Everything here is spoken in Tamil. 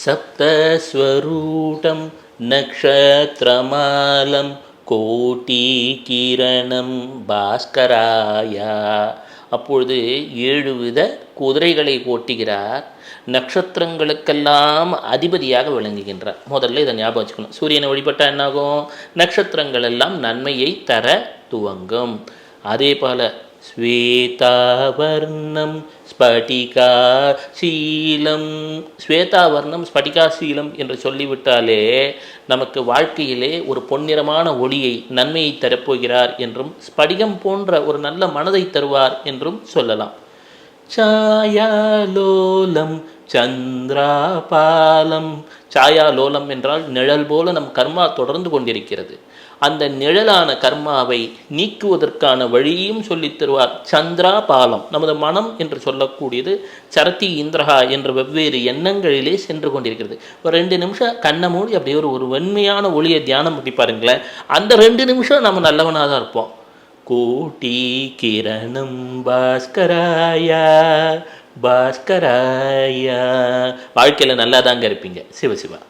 சப்தஸ்வரூடம் நக்ஷத்ரமாலம் கோட்டி கிரணம் பாஸ்கராயா. அப்பொழுது 7 வித குதிரைகளை ஓட்டுகிறார். நட்சத்திரங்களுக்கெல்லாம் அதிபதியாக விளங்குகின்றார். முதல்ல இதை ஞாபகம் வச்சுக்கணும். சூரியனை வழிபட்டால் என்னாகும்? நட்சத்திரங்கள் எல்லாம் நன்மையை தர துவங்கும். அதே போல ஸ்வேதாவர்ணம் ஸ்படிகாசீலம். ஸ்வேதாவர்ணம் ஸ்படிகாசீலம் என்று சொல்லிவிட்டாலே நமக்கு வாழ்க்கையிலே ஒரு பொன்னிறமான ஒளியை, நன்மையை தரப்போகிறார் என்றும், ஸ்படிகம் போன்ற ஒரு நல்ல மனதை தருவார் என்றும் சொல்லலாம். சாயாலோலம் சந்திராபாலம். சாயாலோலம் என்றால் நிழல் போல நம் கர்மா தொடர்ந்து கொண்டிருக்கிறது. அந்த நிழலான கர்மாவை நீக்குவதற்கான வழியும் சொல்லித் தருவார். சந்திராபாலம், நமது மனம் என்று சொல்லக்கூடியது சரதி இந்திரஹா என்ற வெவ்வேறு எண்ணங்களிலே சென்று கொண்டிருக்கிறது. ஒரு 2 நிமிஷம் கண்ணை மூடி அப்படியே ஒரு வெண்மையான ஒளியை தியானம் பண்ணி பாருங்களேன். அந்த 2 நிமிஷம் நம்ம நல்லவனாக தான் இருப்போம். கோட்டி கிரணம் பாஸ்கராயா பாஸ்கராயா. வாழ்க்கையில் நல்லா தாங்க இருப்பீங்க. சிவசிவா.